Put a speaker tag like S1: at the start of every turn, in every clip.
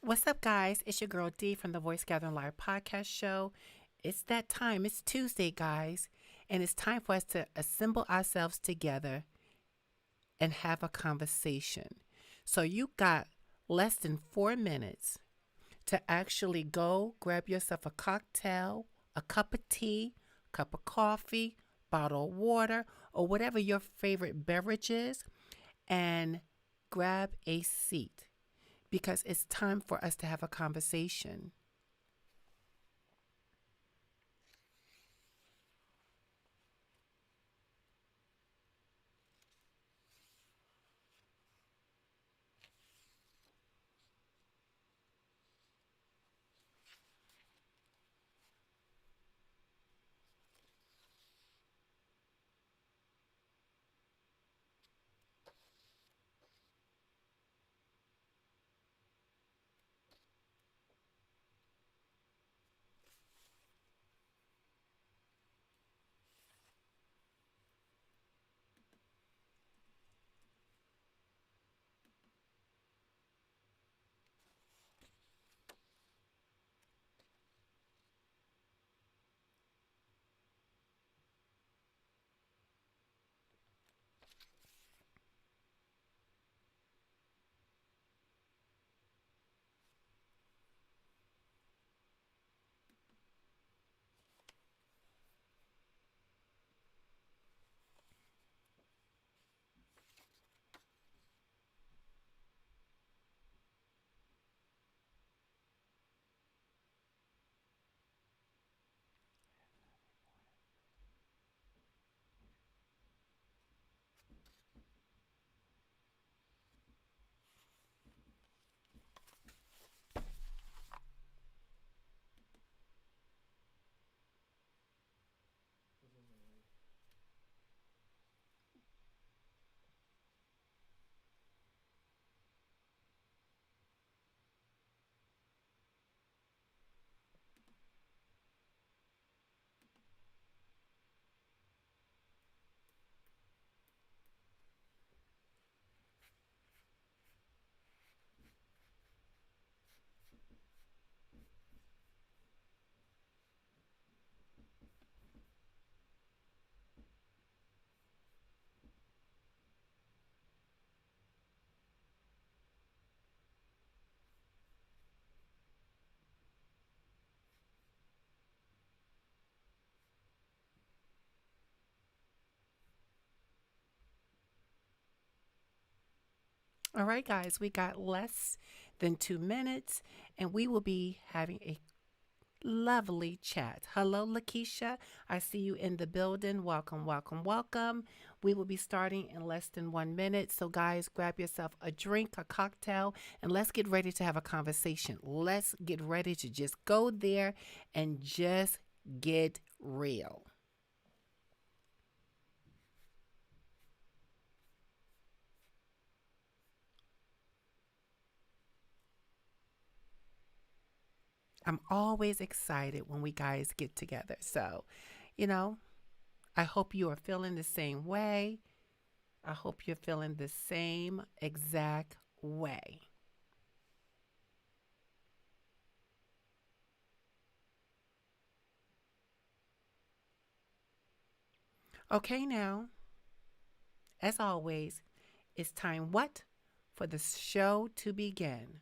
S1: What's up, guys? It's your girl D from the Voice Gathering Live podcast show. It's that time. It's Tuesday, guys, and it's time for us to assemble ourselves together and have a conversation. So you got less than 4 minutes to actually go grab yourself a cocktail, a cup of tea, cup of coffee, bottle of water, or whatever your favorite beverage is, and grab a seat because it's time for us to have a conversation. All right, guys, we got less than 2 minutes, and we will be having a lovely chat. Hello, Lakeisha. I see you in the building. Welcome, welcome, welcome. We will be starting in less than 1 minute. So, guys, grab yourself a drink, a cocktail, and let's get ready to have a conversation. Let's get ready to just go there and just get real. I'm always excited when we guys get together. So, you know, I hope you are feeling the same way. I hope you're feeling the same exact way. Okay, now, as always, it's time what? For the show to begin.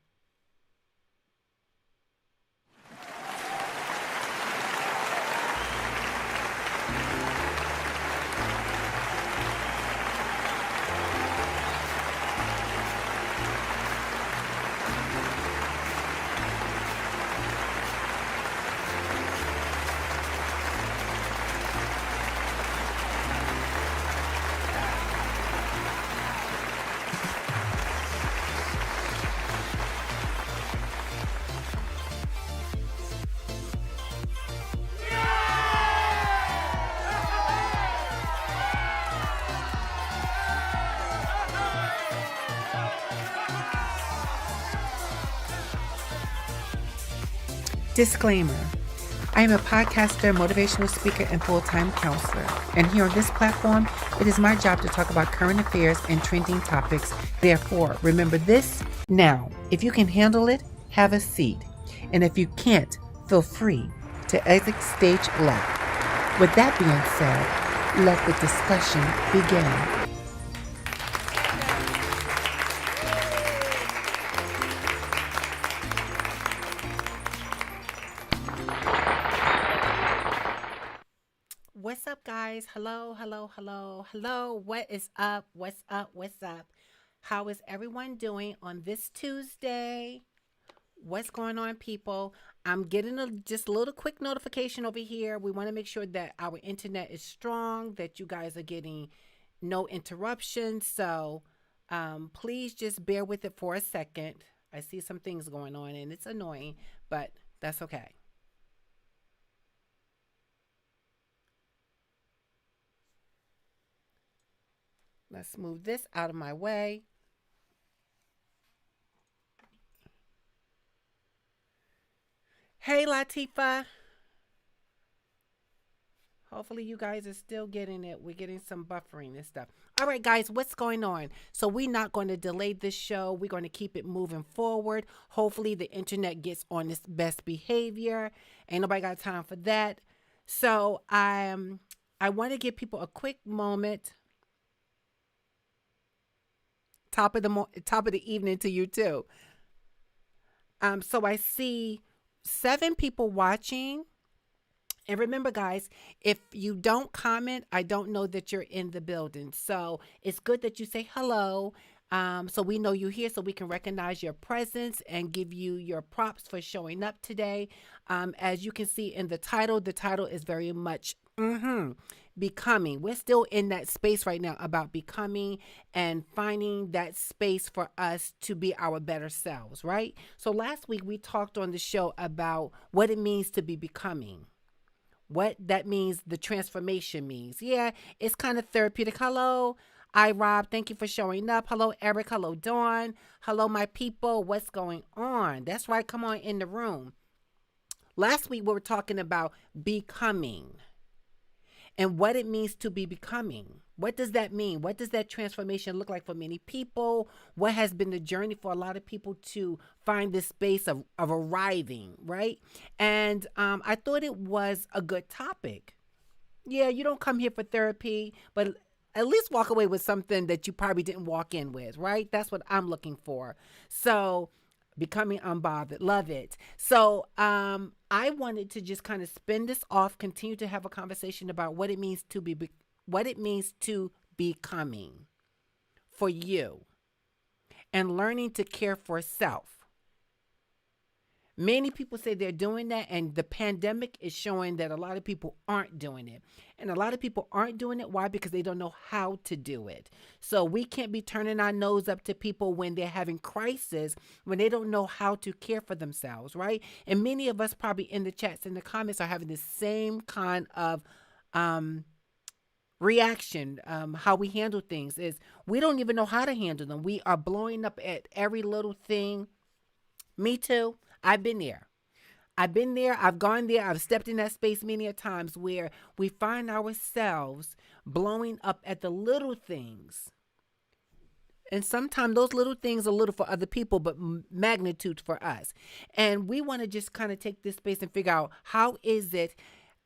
S1: Disclaimer. I am a podcaster, motivational speaker, and full-time counselor. And here on this platform, it is my job to talk about current affairs and trending topics. Therefore, remember this. Now, if you can handle it, have a seat. And if you can't, feel free to exit stage left. With that being said, let the discussion begin. What's up, guys? Hello, hello, hello, hello. What is up? What's up? What's up? How is everyone doing on this Tuesday? What's going on, people? I'm getting just a little quick notification over here. We want to make sure that our internet is strong, that you guys are getting no interruptions. So please just bear with it for a second. I see some things going on and it's annoying, but that's okay. Let's move this out of my way. Hey, Latifa. Hopefully you guys are still getting it. We're getting some buffering and stuff. All right, guys, what's going on? So we're not going to delay this show. We're going to keep it moving forward. Hopefully the internet gets on its best behavior. Ain't nobody got time for that. So I want to give people a quick moment. Top of the evening to you too. So I see 7 people watching. And remember, guys, if you don't comment, I don't know that you're in the building. So it's good that you say hello. So we know you're here, so we can recognize your presence and give you your props for showing up today. As you can see in the title is very much becoming. We're still in that space right now about becoming and finding that space for us to be our better selves, right? So last week we talked on the show about what it means to be becoming. What that means, the transformation means. Yeah, it's kind of therapeutic. Hello, Rob. Thank you for showing up. Hello, Eric. Hello, Dawn. Hello, my people. What's going on? That's right. Come on in the room. Last week we were talking about becoming and what it means to be becoming. What does that mean? What does that transformation look like for many people? What has been the journey for a lot of people to find this space of arriving, right? And I thought it was a good topic. Yeah, you don't come here for therapy, but at least walk away with something that you probably didn't walk in with, right? That's what I'm looking for. So becoming unbothered. Love it. So I wanted to just kind of spin this off, continue to have a conversation about what it means to becoming for you and learning to care for self. Many people say they're doing that, and the pandemic is showing that a lot of people aren't doing it. And a lot of people aren't doing it. Why? Because they don't know how to do it. So we can't be turning our nose up to people when they're having crisis, when they don't know how to care for themselves, right? And many of us probably in the chats, in the comments, are having the same kind of reaction. How we handle things is we don't even know how to handle them. We are blowing up at every little thing. Me too. I've been there. I've gone there. I've stepped in that space many a times where we find ourselves blowing up at the little things. And sometimes those little things are little for other people, but magnitude for us. And we want to just kind of take this space and figure out how is it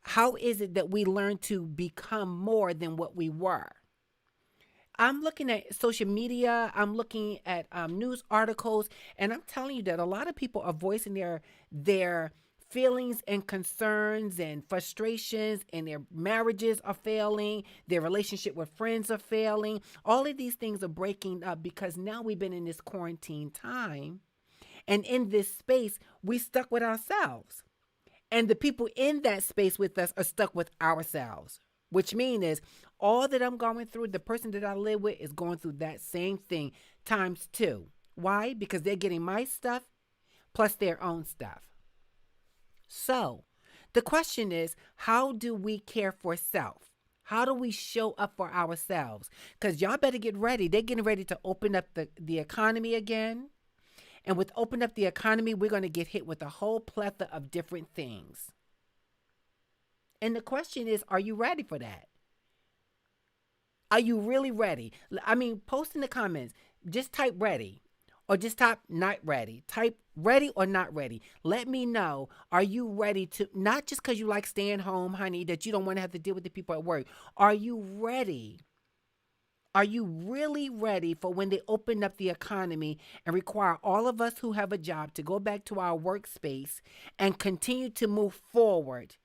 S1: that we learn to become more than what we were? I'm looking at social media, I'm looking at news articles, and I'm telling you that a lot of people are voicing their feelings and concerns and frustrations, and their marriages are failing, their relationship with friends are failing. All of these things are breaking up because now we've been in this quarantine time, and in this space, we stuck with ourselves. And the people in that space with us are stuck with ourselves, which means is all that I'm going through, the person that I live with is going through that same thing times 2. Why? Because they're getting my stuff plus their own stuff. So the question is, how do we care for self? How do we show up for ourselves? Because y'all better get ready. They're getting ready to open up the economy again. And with open up the economy, we're going to get hit with a whole plethora of different things. And the question is, are you ready for that? Are you really ready? I mean, post in the comments, just type ready. Or just type not ready. Type ready or not ready. Let me know. Are you ready to, not just because you like staying home, honey, that you don't want to have to deal with the people at work. Are you ready? Are you really ready for when they open up the economy and require all of us who have a job to go back to our workspace and continue to move forward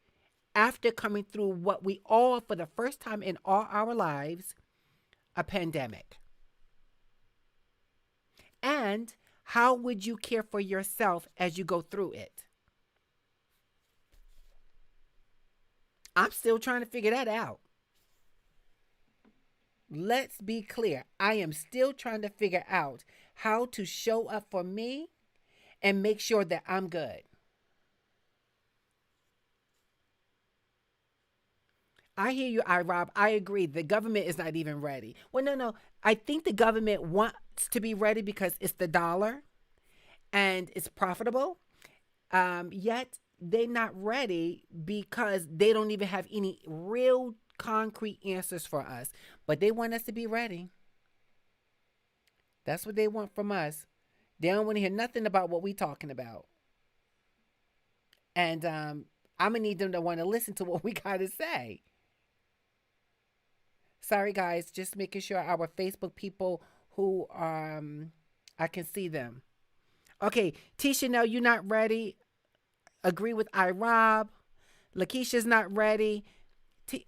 S1: after coming through what we all, for the first time in all our lives, a pandemic? And how would you care for yourself as you go through it? I'm still trying to figure that out. Let's be clear. I am still trying to figure out how to show up for me and make sure that I'm good. I hear you, Rob. I agree. The government is not even ready. Well, no. I think the government wants to be ready because it's the dollar and it's profitable. Yet they're not ready because they don't even have any real concrete answers for us. But they want us to be ready. That's what they want from us. They don't want to hear nothing about what we talking about. And I'm gonna need them to want to listen to what we gotta say. Sorry, guys, just making sure our Facebook people who I can see them. Okay, Tisha, no, you're not ready. Agree with Rob. Lakeisha's not ready.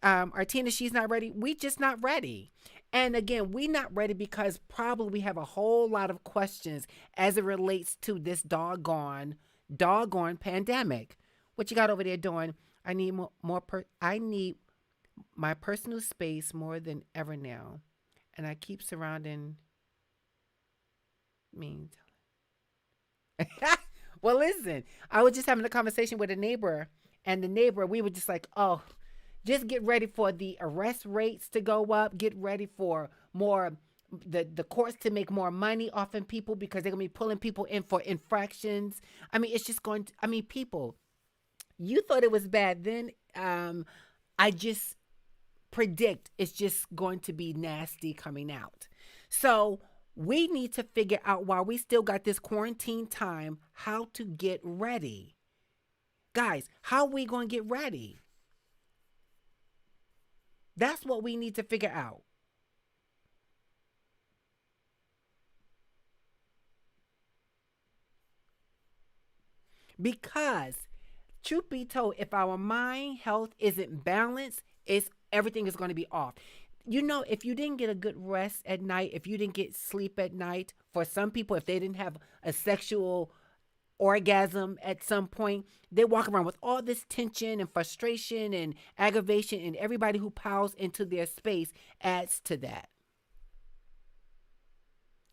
S1: Artina, she's not ready. We just not ready. And again, we not ready because probably we have a whole lot of questions as it relates to this doggone pandemic. What you got over there doing? I need I need my personal space more than ever now, and I keep surrounding me. Well, listen, I was just having a conversation with a neighbor, and the neighbor, we were just like, oh, just get ready for the arrest rates to go up. Get ready for more, the courts to make more money off of people because they're going to be pulling people in for infractions. I mean, it's just going to, I mean, people, you thought it was bad then. I just predict it's just going to be nasty coming out. So we need to figure out, while we still got this quarantine time, how to get ready. Guys, how are we going to get ready? That's what we need to figure out. Because, truth be told, if our mind health isn't balanced, everything is going to be off. You know, if you didn't get a good rest at night, if you didn't get sleep at night, for some people, if they didn't have a sexual orgasm at some point, they walk around with all this tension and frustration and aggravation, and everybody who piles into their space adds to that.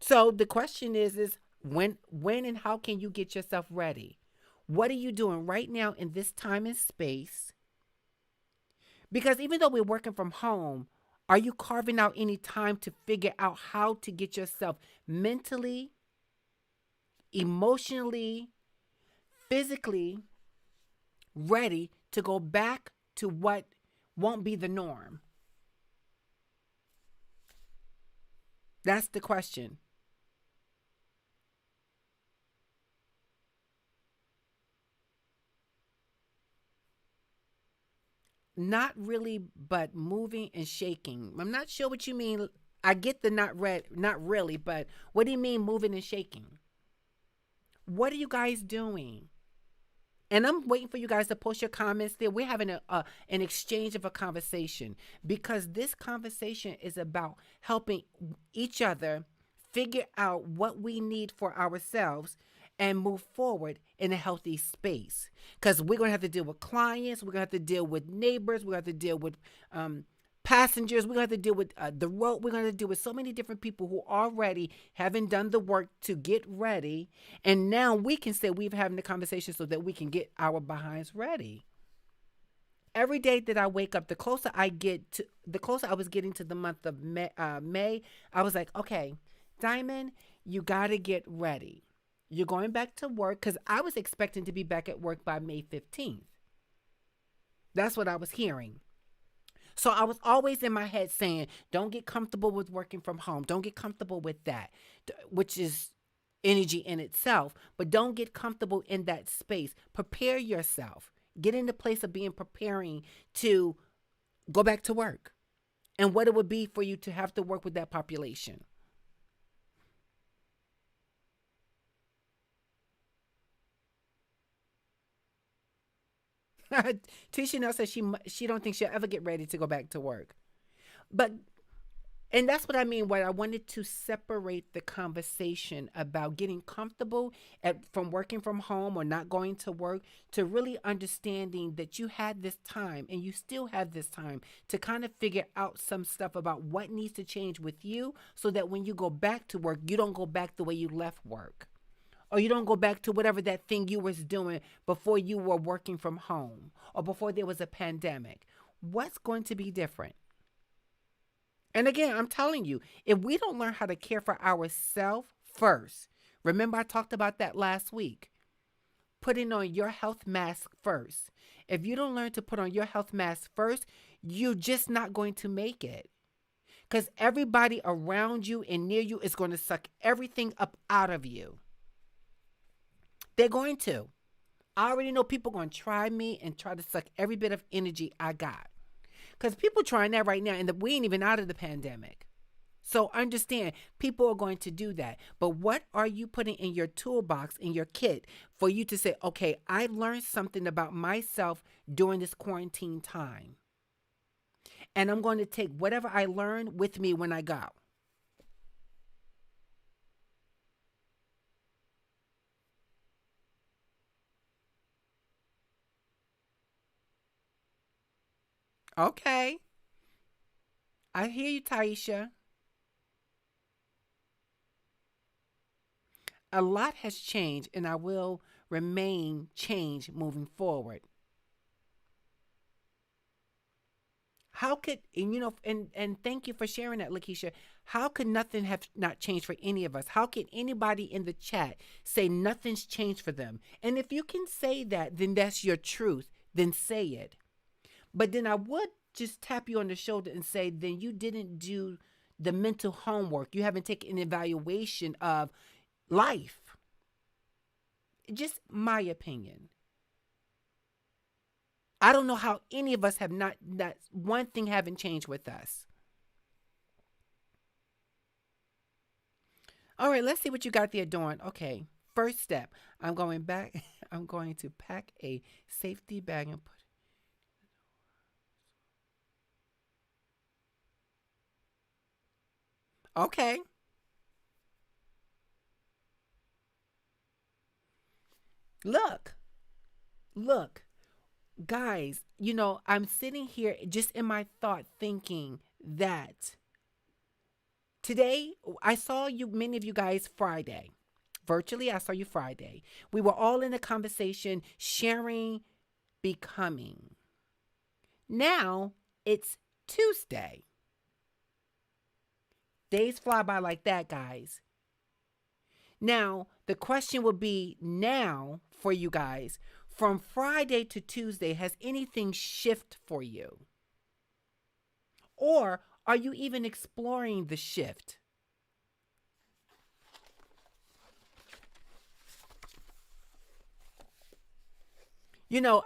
S1: So the question is when and how can you get yourself ready? What are you doing right now in this time and space? Because even though we're working from home, are you carving out any time to figure out how to get yourself mentally, emotionally, physically ready to go back to what won't be the norm? That's the question. Not really, but moving and shaking. I'm not sure what you mean. I get the not really, but what do you mean moving and shaking? What are you guys doing? And I'm waiting for you guys to post your comments there. We're having an exchange of a conversation, because this conversation is about helping each other figure out what we need for ourselves and move forward in a healthy space. Because we're going to have to deal with clients. We're going to have to deal with neighbors. We're going to have to deal with passengers. We're going to have to deal with the road. We're going to deal with so many different people who already haven't done the work to get ready. And now we can say we've having the conversation so that we can get our behinds ready. Every day that I wake up, the closer I was getting to the month of May, I was like, okay, Diamond, you got to get ready. You're going back to work, because I was expecting to be back at work by May 15th. That's what I was hearing. So I was always in my head saying, don't get comfortable with working from home. Don't get comfortable with that, which is energy in itself, but don't get comfortable in that space. Prepare yourself. Get in the place of being preparing to go back to work and what it would be for you to have to work with that population. Tisha Nell says she don't think she'll ever get ready to go back to work. But and that's what I mean. What I wanted to separate the conversation about getting comfortable from working from home or not going to work to really understanding that you had this time and you still have this time to kind of figure out some stuff about what needs to change with you so that when you go back to work, you don't go back the way you left work. Or you don't go back to whatever that thing you was doing before you were working from home or before there was a pandemic. What's going to be different? And again, I'm telling you, if we don't learn how to care for ourselves first, remember I talked about that last week, putting on your health mask first. If you don't learn to put on your health mask first, you're just not going to make it. Because everybody around you and near you is going to suck everything up out of you. They're going to. I already know people are going to try me and try to suck every bit of energy I got. Because people trying that right now, and we ain't even out of the pandemic. So understand, people are going to do that. But what are you putting in your toolbox, in your kit, for you to say, okay, I learned something about myself during this quarantine time. And I'm going to take whatever I learned with me when I go. Okay. I hear you, Taisha. A lot has changed, and I will remain changed moving forward. How could, and and thank you for sharing that, Lakeisha. How could nothing have not changed for any of us? How can anybody in the chat say nothing's changed for them? And if you can say that, then that's your truth. Then say it. But then I would just tap you on the shoulder and say, then you didn't do the mental homework. You haven't taken an evaluation of life. Just my opinion. I don't know how any of us have not, that one thing haven't changed with us. All right, let's see what you got there doing. Okay, first step. I'm going back. I'm going to pack a safety bag and put. Okay, look, look, guys, I'm sitting here just in my thought thinking that today I saw you, many of you guys, Friday. Virtually, I saw you Friday. We were all in a conversation sharing becoming. Now it's Tuesday. Days fly by like that, guys. Now, the question would be now for you guys, from Friday to Tuesday, has anything shifted for you? Or are you even exploring the shift?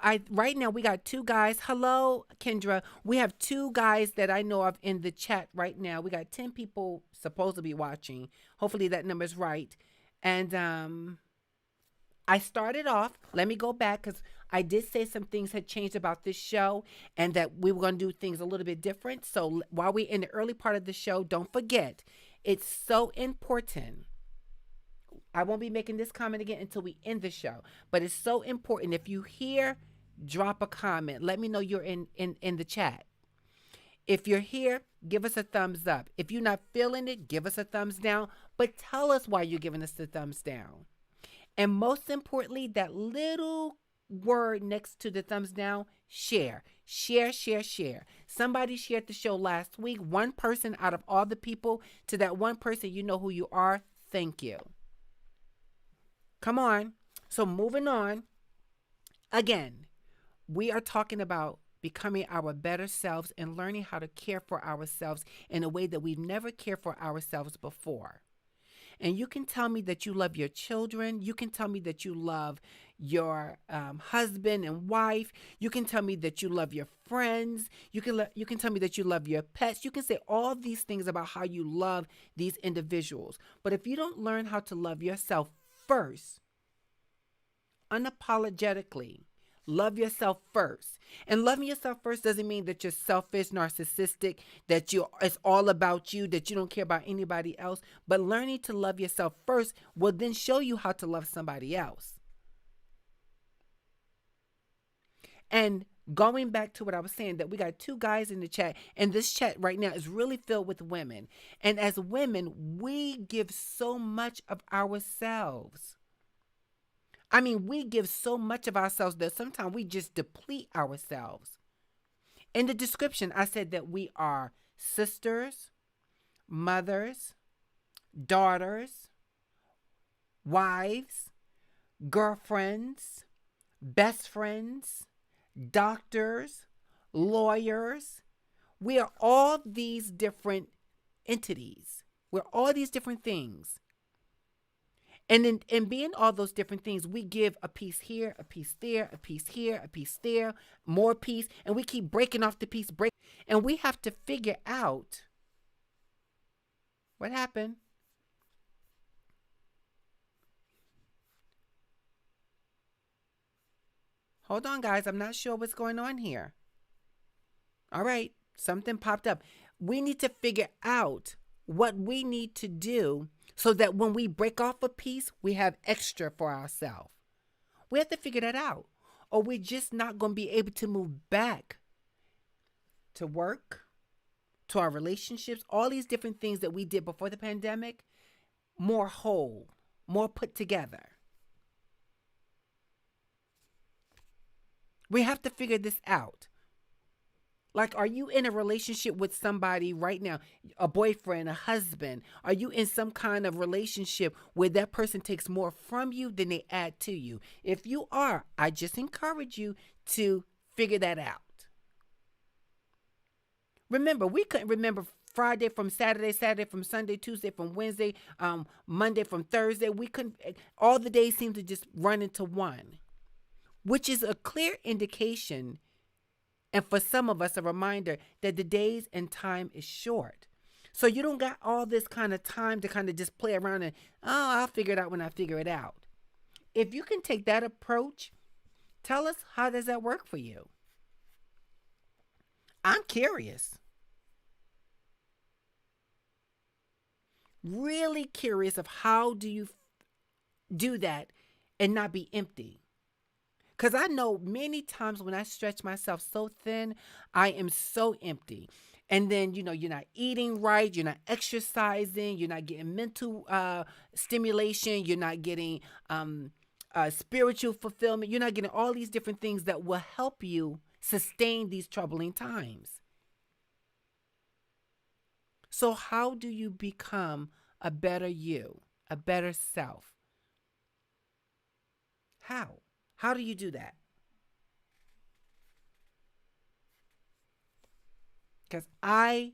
S1: I right now we got two guys. Hello, Kendra. We have two guys that I know of in the chat right now. We got 10 people supposed to be watching. Hopefully that number's right. And I started off, let me go back because I did say some things had changed about this show and that we were going to do things a little bit different. So while we're in the early part of the show, don't forget, it's so important. I won't be making this comment again until we end the show, but it's so important. If you hear, drop a comment. Let me know you're in the chat. If you're here, give us a thumbs up. If you're not feeling it, give us a thumbs down, but tell us why you're giving us the thumbs down. And most importantly, that little word next to the thumbs down, share. Share, share, share. Somebody shared the show last week. One person out of all the people, to that one person, you know who you are. Thank you. Come on. So moving on. Again, we are talking about becoming our better selves and learning how to care for ourselves in a way that we've never cared for ourselves before. And you can tell me that you love your children. You can tell me that you love your husband and wife. You can tell me that you love your friends. You can tell me that you love your pets. You can say all these things about how you love these individuals. But if you don't learn how to love yourself first, unapologetically, love yourself first. And loving yourself first doesn't mean that you're selfish, narcissistic, that it's all about you, that you don't care about anybody else. But learning to love yourself first will then show you how to love somebody else. And going back to what I was saying, that we got 2 guys in the chat, and this chat right now is really filled with women. And as women, we give so much of ourselves. I mean, we give so much of ourselves that sometimes we just deplete ourselves. In the description, I said that we are sisters, mothers, daughters, wives, girlfriends, best friends, doctors, lawyers. We are all these different entities. We're all these different things. And in being all those different things, we give a piece here, a piece there, a piece here, a piece there, more piece, and we keep breaking off the piece, and we have to figure out what happened. Hold on, guys. I'm not sure what's going on here. All right. Something popped up. We need to figure out what we need to do so that when we break off a piece, we have extra for ourselves. We have to figure that out, or we're just not going to be able to move back to work, to our relationships, all these different things that we did before the pandemic, more whole, more put together. We have to figure this out. Like, are you in a relationship with somebody right now, a boyfriend, a husband? Are you in some kind of relationship where that person takes more from you than they add to you? If you are, I just encourage you to figure that out. Remember, we couldn't remember Friday from Saturday, Saturday from Sunday, Tuesday from Wednesday, Monday from Thursday. We couldn't, all the days seem to just run into one, which is a clear indication, and for some of us, a reminder that the days and time is short. So you don't got all this kind of time to kind of just play around and, I'll figure it out when I figure it out. If you can take that approach, tell us, how does that work for you? I'm curious. Really curious of how do you do that and not be empty. Because I know many times when I stretch myself so thin, I am so empty. And then, you're not eating right, you're not exercising, you're not getting mental stimulation, you're not getting spiritual fulfillment, you're not getting all these different things that will help you sustain these troubling times. So how do you become a better you, a better self? How? How do you do that? Because I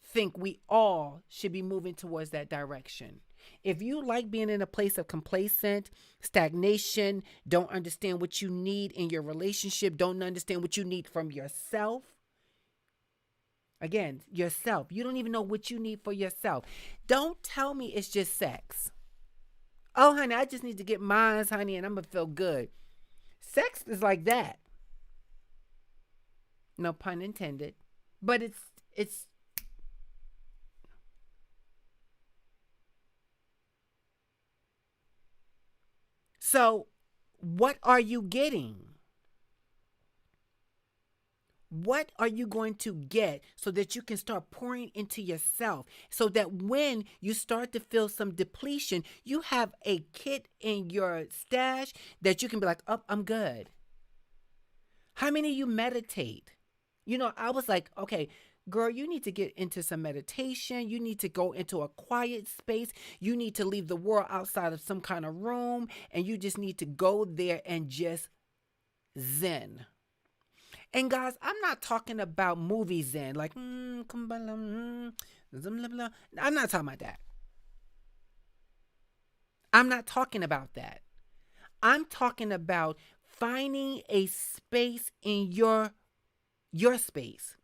S1: think we all should be moving towards that direction. If you like being in a place of complacent, stagnation, don't understand what you need in your relationship, don't understand what you need from yourself. Again, yourself. You don't even know what you need for yourself. Don't tell me it's just sex. Oh, honey, I just need to get mine, honey, and I'm going to feel good. Sex is like that. No pun intended. But it's so what are you getting? What are you going to get so that you can start pouring into yourself, so that when you start to feel some depletion, you have a kit in your stash that you can be like, oh, I'm good. How many of you meditate? I was like, okay, girl, you need to get into some meditation. You need to go into a quiet space. You need to leave the world outside of some kind of room, and you just need to go there and just zen. And guys, I'm not talking about movie zen, like, I'm not talking about that. I'm not talking about that. I'm talking about finding a space in your space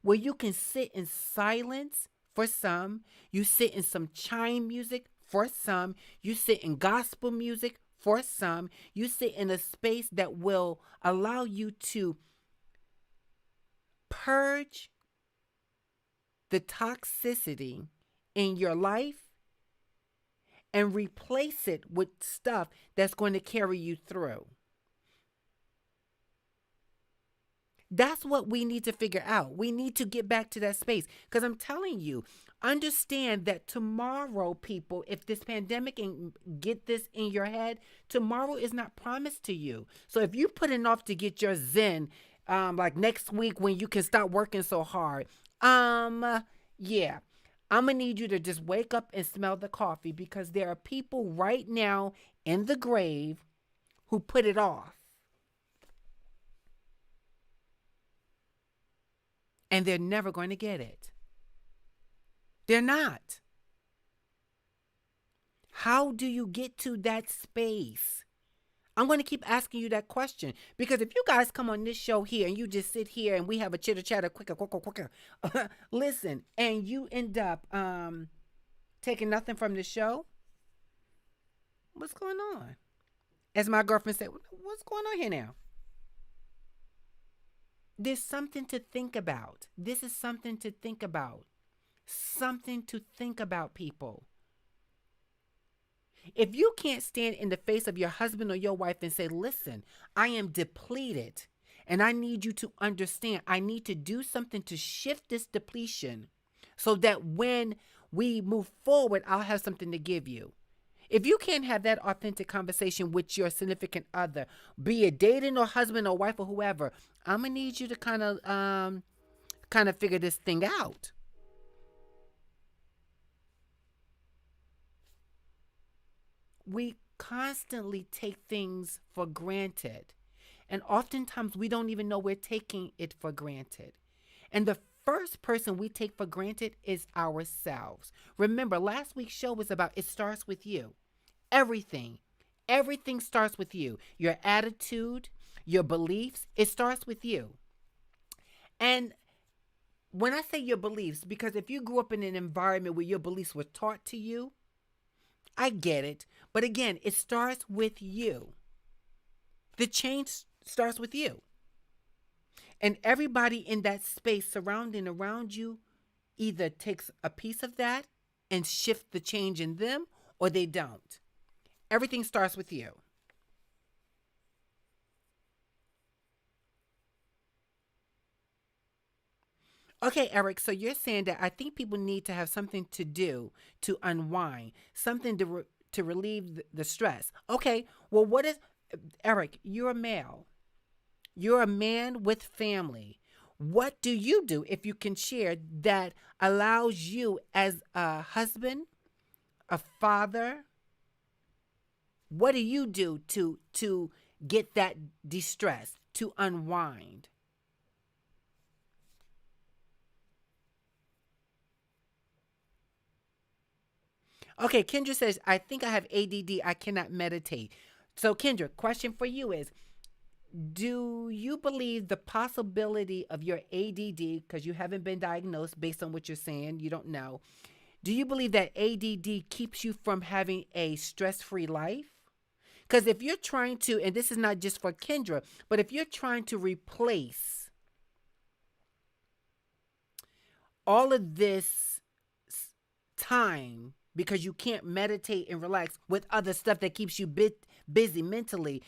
S1: where you can sit in silence for some, you sit in some chime music for some, you sit in gospel music for some, you sit in a space that will allow you to purge the toxicity in your life and replace it with stuff that's going to carry you through. That's what we need to figure out. We need to get back to that space. Because I'm telling you, understand that tomorrow, people, if this pandemic and get this in your head, tomorrow is not promised to you. So if you put it off to get your zen, like next week when you can stop working so hard, yeah, I'm gonna need you to just wake up and smell the coffee because there are people right now in the grave who put it off. And they're never going to get it. They're not. How do you get to that space? I'm going to keep asking you that question because if you guys come on this show here and you just sit here and we have a chitter chatter, quicker, listen, and you end up taking nothing from the show, what's going on? As my girlfriend said, what's going on here now? There's something to think about. This is something to think about. Something to think about, people. If you can't stand in the face of your husband or your wife and say, listen, I am depleted and I need you to understand, I need to do something to shift this depletion so that when we move forward, I'll have something to give you. If you can't have that authentic conversation with your significant other, be it dating or husband or wife or whoever, I'm gonna need you to kind of figure this thing out. We constantly take things for granted, and oftentimes we don't even know we're taking it for granted. And the first person we take for granted is ourselves. Remember, last week's show was about it starts with you. Everything starts with you. Your attitude, your beliefs, it starts with you. And when I say your beliefs, because if you grew up in an environment where your beliefs were taught to you, I get it. But again, it starts with you. The change starts with you. And everybody in that space surrounding around you either takes a piece of that and shift the change in them or they don't. Everything starts with you. Okay, Eric, so you're saying that I think people need to have something to do to unwind, something to relieve the stress. Okay, well, what is, Eric, you're a male. You're a man with family. What do you do, if you can share, that allows you as a husband, a father, what do you do to get that de-stress, to unwind? Okay, Kendra says, I think I have ADD. I cannot meditate. So, Kendra, question for you is, do you believe the possibility of your ADD, because you haven't been diagnosed based on what you're saying, you don't know, do you believe that ADD keeps you from having a stress-free life? Because if you're trying to, and this is not just for Kendra, but if you're trying to replace all of this time because you can't meditate and relax with other stuff that keeps you busy mentally,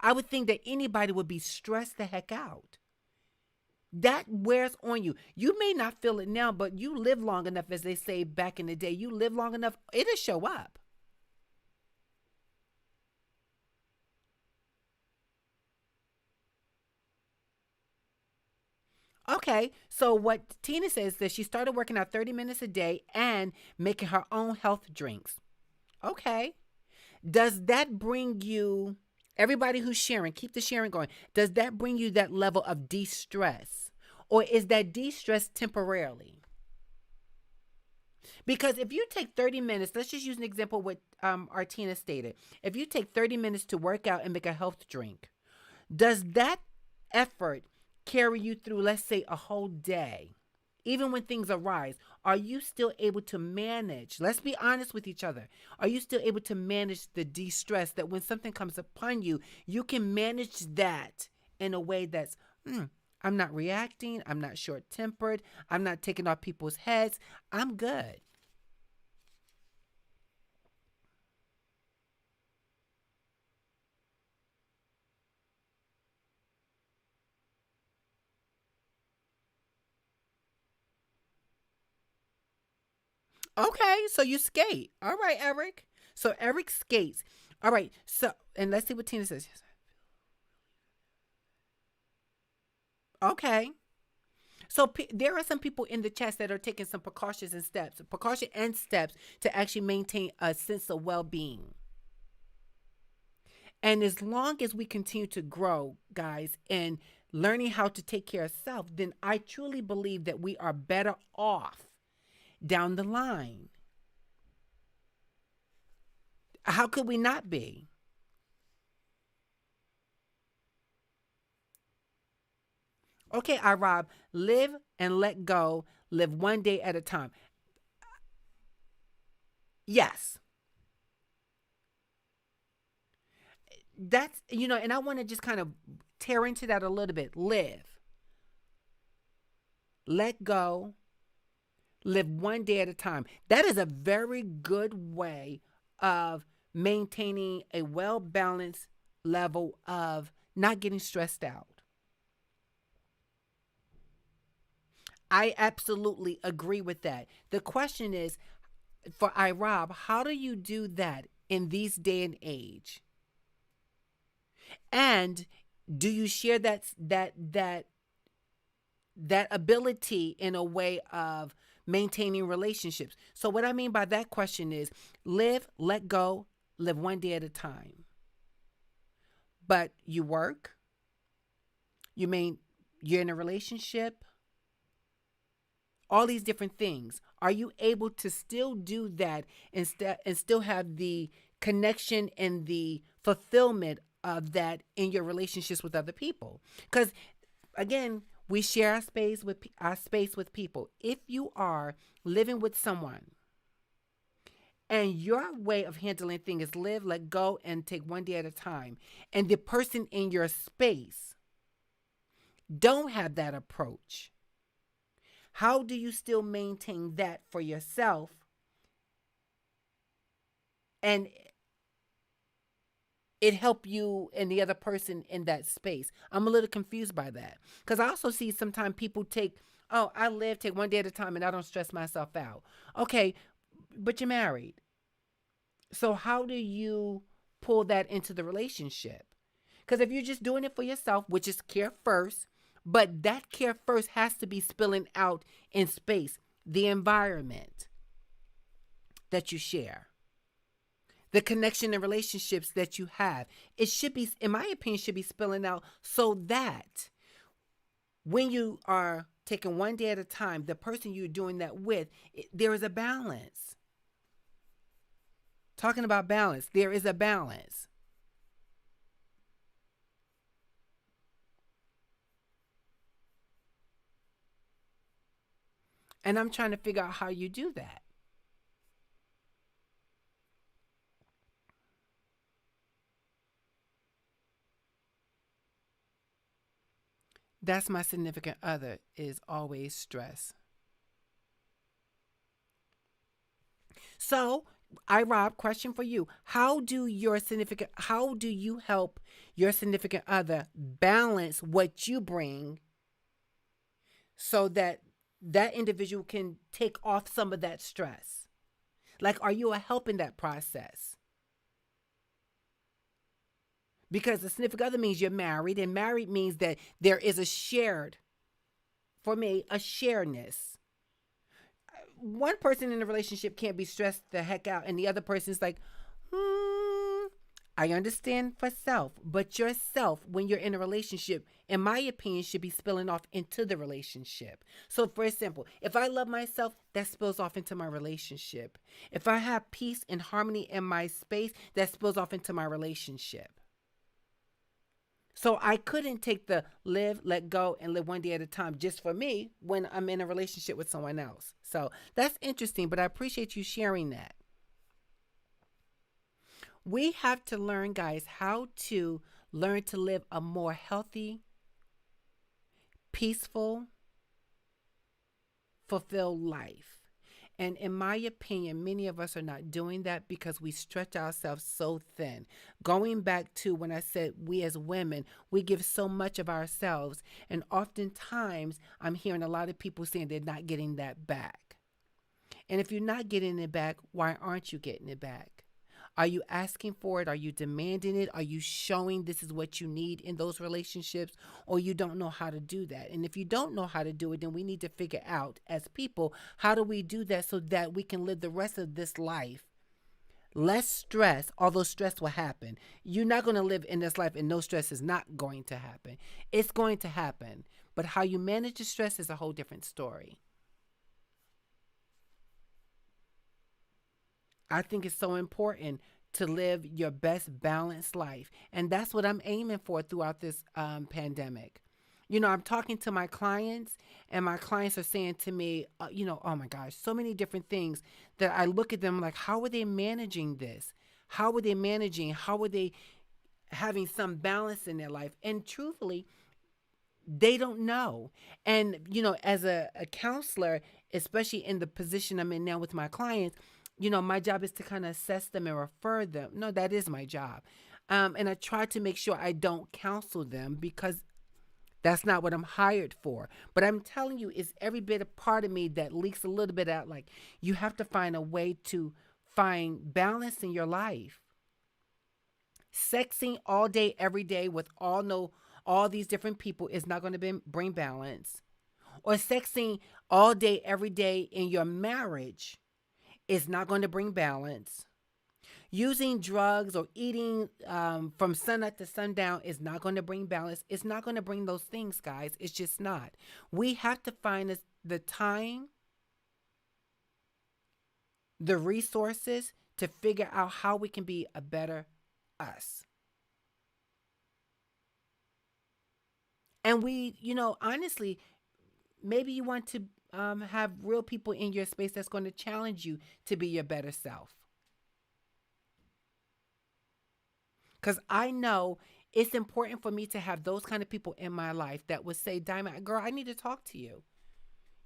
S1: I would think that anybody would be stressed the heck out. That wears on you. You may not feel it now, but you live long enough, as they say back in the day, you live long enough, it'll show up. Okay, so what Tina says is that she started working out 30 minutes a day and making her own health drinks. Okay. Does that bring you, everybody who's sharing, keep the sharing going, does that bring you that level of de-stress? Or is that de-stress temporarily? Because if you take 30 minutes, let's just use an example what Artina stated. If you take 30 minutes to work out and make a health drink, does that effort carry you through, let's say, a whole day? Even when things arise, are you still able to manage? Let's be honest with each other. Are you still able to manage the de-stress that when something comes upon you, you can manage that in a way that's, I'm not reacting. I'm not short tempered. I'm not taking off people's heads. I'm good. Okay, so you skate. All right, Eric. So Eric skates. All right. So, and let's see what Tina says. Okay. So there are some people in the chat that are taking some precaution and steps to actually maintain a sense of well-being. And as long as we continue to grow, guys, and learning how to take care of self, then I truly believe that we are better off down the line. How could we not be? Okay, I Rob, live and let go, live one day at a time. Yes. That's, and I want to just kind of tear into that a little bit. Live, let go, live one day at a time. That is a very good way of maintaining a well balanced level of not getting stressed out. I absolutely agree with that. The question is for Rob, how do you do that in these day and age? And do you share that ability in a way of maintaining relationships? So what I mean by that question is live, let go, live one day at a time. But you work, you're in a relationship, all these different things. Are you able to still do that and still have the connection and the fulfillment of that in your relationships with other people? Because again, we share our space with people. If you are living with someone and your way of handling things is live, let go, and take one day at a time, and the person in your space don't have that approach, how do you still maintain that for yourself and it help you and the other person in that space? I'm a little confused by that because I also see sometimes people take one day at a time and I don't stress myself out. Okay, but you're married. So how do you pull that into the relationship? Because if you're just doing it for yourself, which is care first, but that care first has to be spilling out in space, the environment that you share, the connection and relationships that you have. It should be, in my opinion, should be spilling out so that when you are taking one day at a time, the person you're doing that with, there is a balance. Talking about balance, there is a balance. And I'm trying to figure out how you do that. That's my significant other is always stress. So, Rob, question for you. How do you help your significant other balance what you bring so that that individual can take off some of that stress? Like, are you a help in that process? Because the significant other means you're married, and married means that there is for me, a sharedness. One person in a relationship can't be stressed the heck out, and the other person's like, I understand for self, but yourself, when you're in a relationship, in my opinion, should be spilling off into the relationship. So, for example, if I love myself, that spills off into my relationship. If I have peace and harmony in my space, that spills off into my relationship. So I couldn't take the live, let go, and live one day at a time just for me when I'm in a relationship with someone else. So that's interesting, but I appreciate you sharing that. We have to learn, guys, how to learn to live a more healthy, peaceful, fulfilled life. And in my opinion, many of us are not doing that because we stretch ourselves so thin. Going back to when I said we as women, we give so much of ourselves. And oftentimes, I'm hearing a lot of people saying they're not getting that back. And if you're not getting it back, why aren't you getting it back? Are you asking for it? Are you demanding it? Are you showing this is what you need in those relationships? Or you don't know how to do that? And if you don't know how to do it, then we need to figure out as people, how do we do that so that we can live the rest of this life less stress, although stress will happen. You're not going to live in this life and no stress is not going to happen. It's going to happen. But how you manage the stress is a whole different story. I think it's so important to live your best balanced life. And that's what I'm aiming for throughout this pandemic. I'm talking to my clients, and my clients are saying to me, oh my gosh, so many different things that I look at them like, how are they managing this? How are they managing? How are they having some balance in their life? And truthfully, they don't know. And, as a counselor, especially in the position I'm in now with my clients, my job is to kind of assess them and refer them. No, that is my job. And I try to make sure I don't counsel them because that's not what I'm hired for. But I'm telling you, it's every bit a part of me that leaks a little bit out. Like, you have to find a way to find balance in your life. Sexing all day, every day with all these different people is not going to bring balance. Or sexing all day, every day in your marriage is not going to bring balance. Using drugs or eating from sunup to sundown is not going to bring balance. It's not going to bring those things, guys. It's just not. We have to find the time, the resources to figure out how we can be a better us. And honestly, maybe you want to have real people in your space that's going to challenge you to be your better self. Because I know it's important for me to have those kind of people in my life that would say, Diamond, girl, I need to talk to you.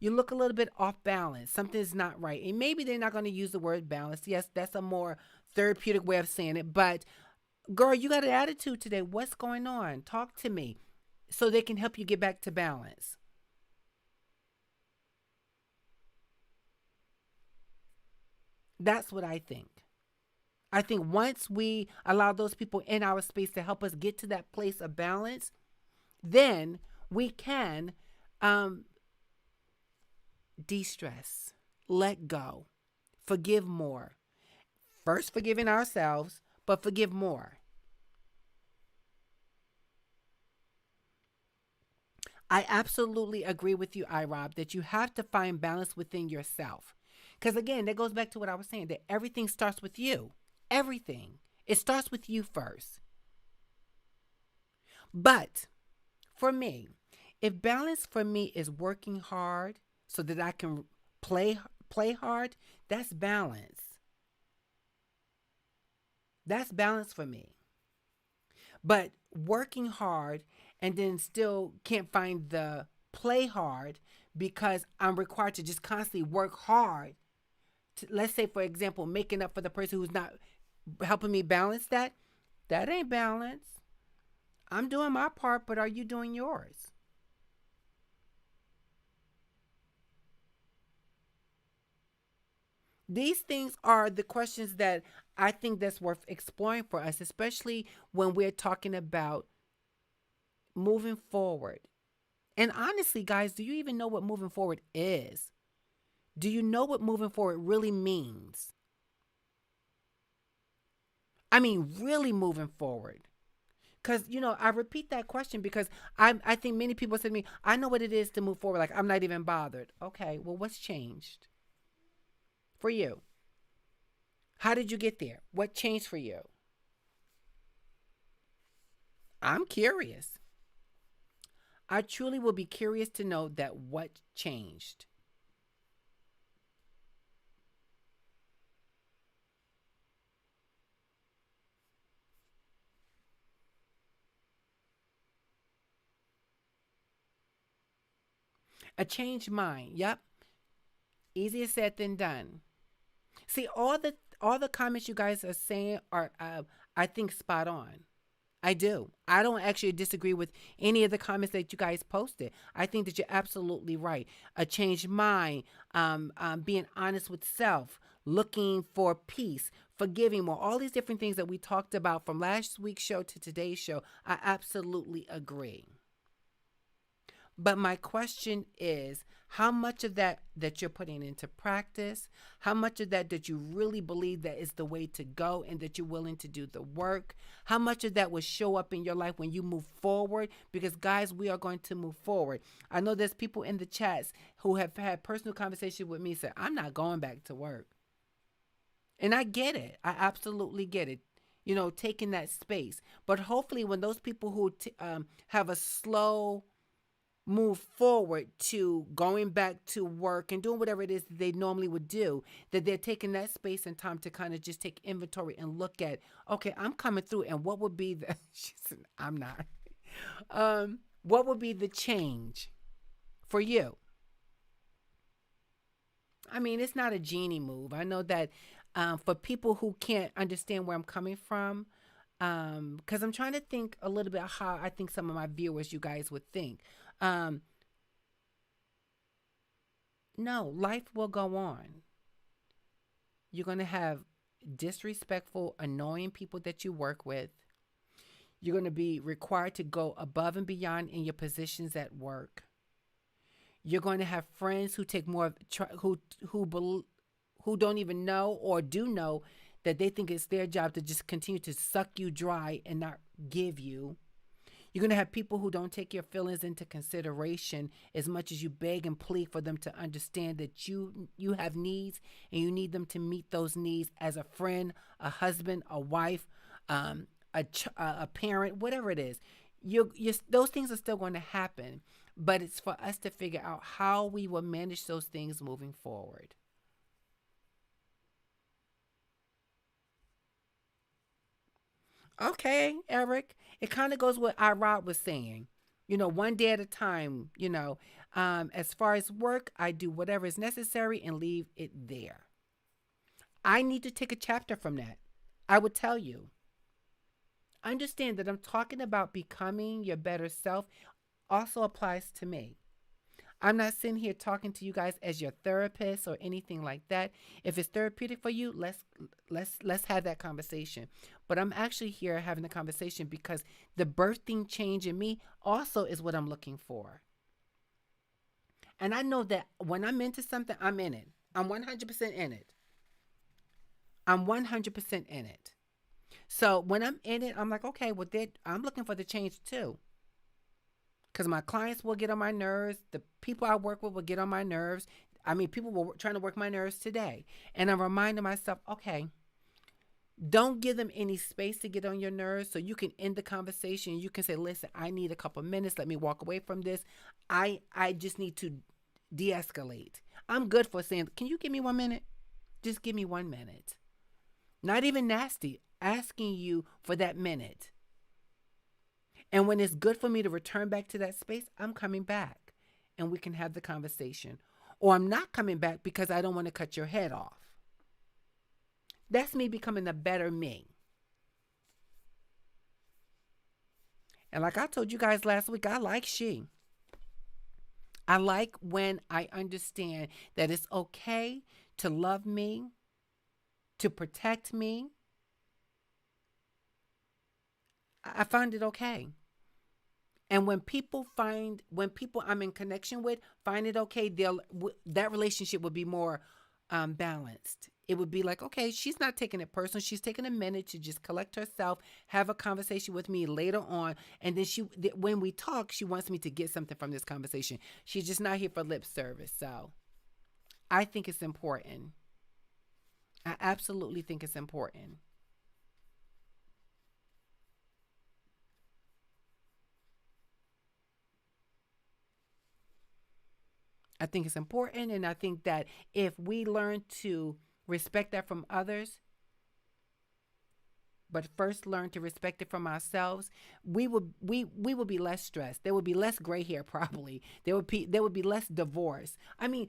S1: You look a little bit off balance. Something's not right. And maybe they're not going to use the word balance. Yes, that's a more therapeutic way of saying it. But, girl, you got an attitude today. What's going on? Talk to me so they can help you get back to balance. That's what I think. I think once we allow those people in our space to help us get to that place of balance, then we can um, de stress, let go, forgive more. First, forgiving ourselves, but forgive more. I absolutely agree with you, Rob, that you have to find balance within yourself. Because again, that goes back to what I was saying that everything starts with you. Everything. It starts with you first. But for me, if balance for me is working hard so that I can play hard, that's balance. That's balance for me. But working hard and then still can't find the play hard because I'm required to just constantly work hard. Let's say, for example, making up for the person who's not helping me balance that. That ain't balance. I'm doing my part, but are you doing yours? These things are the questions that I think that's worth exploring for us, especially when we're talking about moving forward. And honestly, guys, do you even know what moving forward is? Do you know what moving forward really means? I mean, really moving forward. Because, I repeat that question because I think many people say to me, I know what it is to move forward. Like, I'm not even bothered. Okay, well, what's changed for you? How did you get there? What changed for you? I'm curious. I truly will be curious to know that what changed. A changed mind. Yep. Easier said than done. See, all the comments you guys are saying are, I think, spot on. I do. I don't actually disagree with any of the comments that you guys posted. I think that you're absolutely right. A changed mind, being honest with self, looking for peace, forgiving more, all these different things that we talked about from last week's show to today's show. I absolutely agree. But my question is, how much of that you're putting into practice, how much of that you really believe that is the way to go and that you're willing to do the work, how much of that will show up in your life when you move forward? Because guys, we are going to move forward. I know there's people in the chats who have had personal conversation with me say, I'm not going back to work. And I get it. I absolutely get it. Taking that space. But hopefully, when those people who have a slow move forward to going back to work and doing whatever it is that they normally would do, that they're taking that space and time to kind of just take inventory and look at, okay, I'm coming through, and what would be the, she said, I'm not, what would be the change for you? I mean, it's not a genie move. I know that for people who can't understand where I'm coming from, because I'm trying to think a little bit how I think some of my viewers, you guys, would think. Um, no, life will go on. You're going to have disrespectful, annoying people that you work with. You're going to be required to go above and beyond in your positions at work. You're going to have friends who take more who don't even know or do know that they think it's their job to just continue to suck you dry and not give you. You're going to have people who don't take your feelings into consideration as much as you beg and plead for them to understand that you have needs and you need them to meet those needs as a friend, a husband, a wife, a parent, whatever it is. Those things are still going to happen, but it's for us to figure out how we will manage those things moving forward. Okay, Eric. It kind of goes what Irod was saying. One day at a time. As far as work, I do whatever is necessary and leave it there. I need to take a chapter from that. I would tell you. Understand that I'm talking about becoming your better self also applies to me. I'm not sitting here talking to you guys as your therapist or anything like that. If it's therapeutic for you, let's have that conversation. But I'm actually here having the conversation because the birthing change in me also is what I'm looking for. And I know that when I'm into something, I'm in it. I'm 100% in it. I'm 100% in it. So when I'm in it, I'm like, okay, well, I'm looking for the change too. Because my clients will get on my nerves. The people I work with will get on my nerves. I mean, people were trying to work my nerves today. And I'm reminding myself, okay, don't give them any space to get on your nerves so you can end the conversation. You can say, listen, I need a couple minutes. Let me walk away from this. I just need to de-escalate. I'm good for saying, can you give me 1 minute? Just give me 1 minute. Not even nasty. Asking you for that minute. And when it's good for me to return back to that space, I'm coming back and we can have the conversation. Or I'm not coming back because I don't want to cut your head off. That's me becoming a better me. And like I told you guys last week, I like she. I like when I understand that it's okay to love me, to protect me. I find it okay. And when people I'm in connection with find it okay, that relationship will be more balanced. It would be like, okay, she's not taking it personal. She's taking a minute to just collect herself, have a conversation with me later on, and then when we talk, she wants me to get something from this conversation. She's just not here for lip service. So I think it's important. I absolutely think it's important. I think it's important, and I think that if we learn to respect that from others, but first learn to respect it from ourselves, we would be less stressed. There would be less gray hair probably. There would be less divorce. I mean,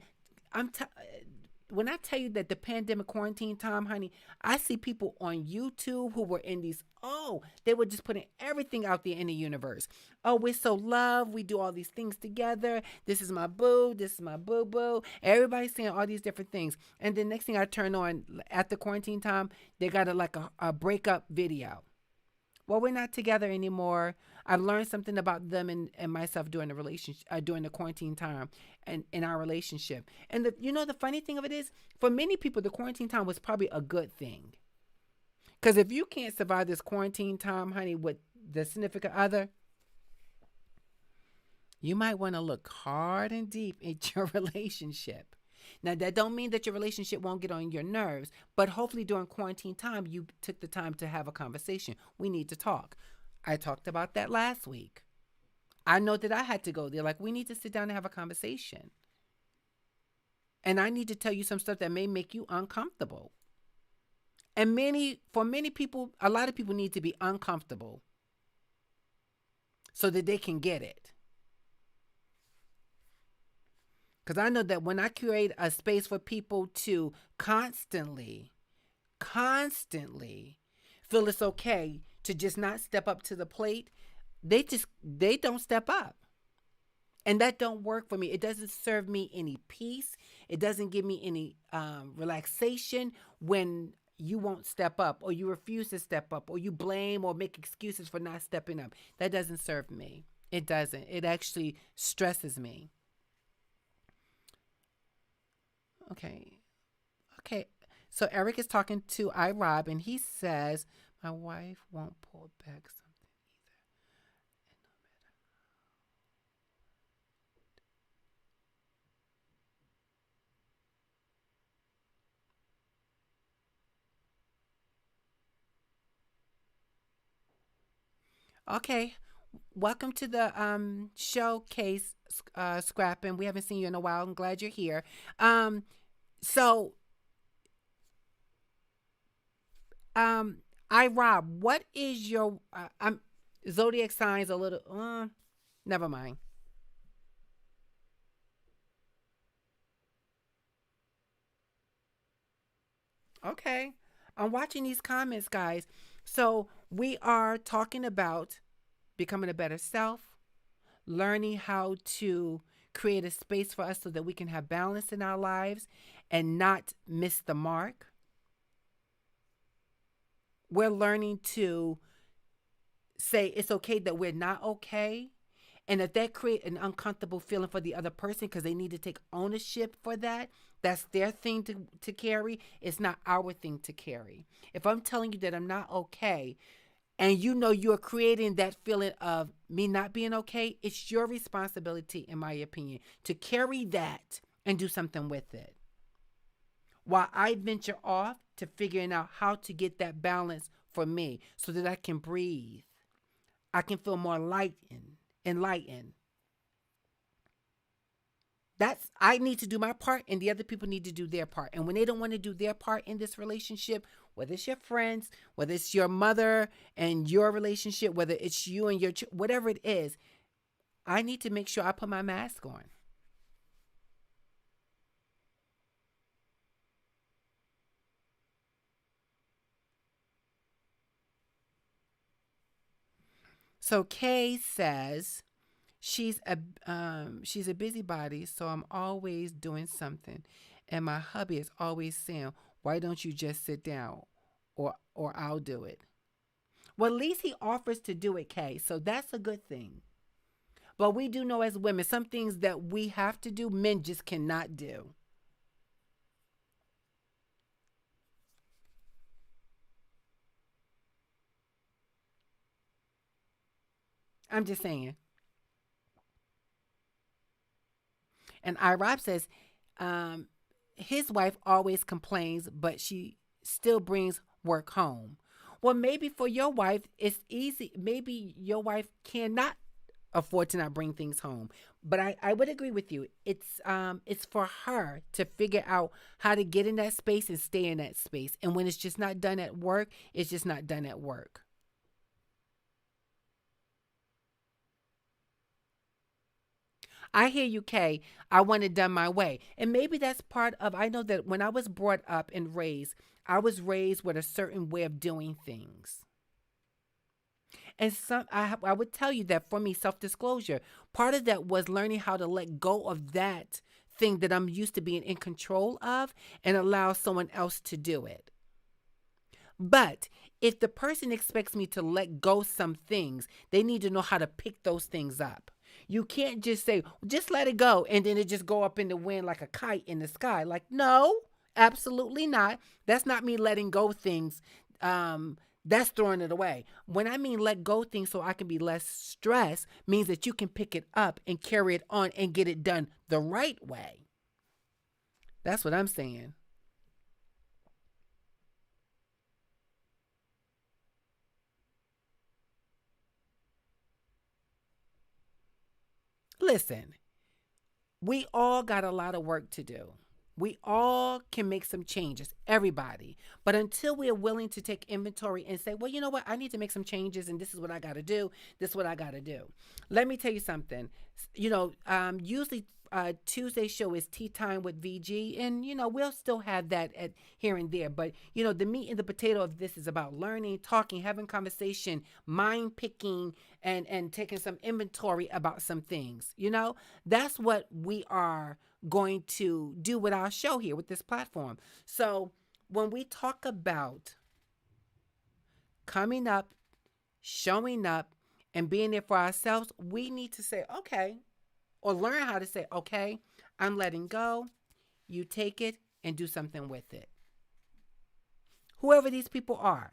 S1: I'm t- when I tell you that the pandemic quarantine time, honey, I see people on YouTube who were in these. Oh, they were just putting everything out there in the universe. Oh, we're so loved. We do all these things together. This is my boo. This is my boo boo. Everybody's saying all these different things. And the next thing I turn on at the quarantine time, they got a breakup video. Well, we're not together anymore. I've learned something about them and myself during the relationship, during the quarantine time, and in our relationship. And the funny thing of it is, for many people, the quarantine time was probably a good thing. Because if you can't survive this quarantine time, honey, with the significant other, you might want to look hard and deep at your relationship. Now, that don't mean that your relationship won't get on your nerves, but hopefully during quarantine time, you took the time to have a conversation. We need to talk. I talked about that last week. I know that I had to go there. Like, we need to sit down and have a conversation. And I need to tell you some stuff that may make you uncomfortable. And for many people, a lot of people need to be uncomfortable so that they can get it. Because I know that when I create a space for people to constantly feel it's okay to just not step up to the plate, they don't step up. And that don't work for me. It doesn't serve me any peace. It doesn't give me any relaxation when you won't step up, or you refuse to step up, or you blame or make excuses for not stepping up. That doesn't serve me. It doesn't. It actually stresses me. Okay. Okay. So Eric is talking to iRob, and he says, my wife won't pull back something either. Okay. Welcome to the showcase, Scrapping. We haven't seen you in a while. I'm glad you're here. Um, so, um, iRob, what is your zodiac signs? A little. Never mind. Okay. I'm watching these comments, guys. So we are talking about becoming a better self, learning how to create a space for us so that we can have balance in our lives and not miss the mark. We're learning to say it's okay that we're not okay. And if that create an uncomfortable feeling for the other person because they need to take ownership for that, that's their thing to carry. It's not our thing to carry. If I'm telling you that I'm not okay, and you know you're creating that feeling of me not being okay, it's your responsibility, in my opinion, to carry that and do something with it. While I venture off to figuring out how to get that balance for me so that I can breathe, I can feel more enlightened. That's I need to do my part and the other people need to do their part. And when they don't want to do their part in this relationship, whether it's your friends, whether it's your mother and your relationship, whether it's you and whatever it is, I need to make sure I put my mask on. So Kay says she's a busybody, so I'm always doing something. And my hubby is always saying, "Why don't you just sit down or I'll do it?" Well, at least he offers to do it, Kay. So that's a good thing. But we do know as women, some things that we have to do, men just cannot do. I'm just saying. And Rob says, um, his wife always complains, but she still brings work home. Well, maybe for your wife, it's easy. Maybe your wife cannot afford to not bring things home. But I would agree with you. It's for her to figure out how to get in that space and stay in that space. And when it's just not done at work, it's just not done at work. I hear you, Kay. I want it done my way. And maybe that's part of, I know that when I was brought up and raised, I was raised with a certain way of doing things. And I would tell you that for me, self disclosure, part of that was learning how to let go of that thing that I'm used to being in control of and allow someone else to do it. But if the person expects me to let go some things, they need to know how to pick those things up. You can't just say, just let it go, and then it just go up in the wind like a kite in the sky. Like, no, absolutely not. That's not me letting go things. That's throwing it away. When I mean let go things so I can be less stressed, means that you can pick it up and carry it on and get it done the right way. That's what I'm saying. Listen, we all got a lot of work to do. We all can make some changes, everybody. But until we are willing to take inventory and say, well, you know what? I need to make some changes and this is what I got to do. This is what I got to do. Let me tell you something. Usually Tuesday show is Tea Time with VG. And, we'll still have that at here and there. But, the meat and the potato of this is about learning, talking, having conversation, mind picking, and taking some inventory about some things. That's what we are going to do with our show here with this platform. So when we talk about coming up, showing up, and being there for ourselves, we need to say, okay, or learn how to say, okay, I'm letting go. You take it and do something with it. Whoever these people are,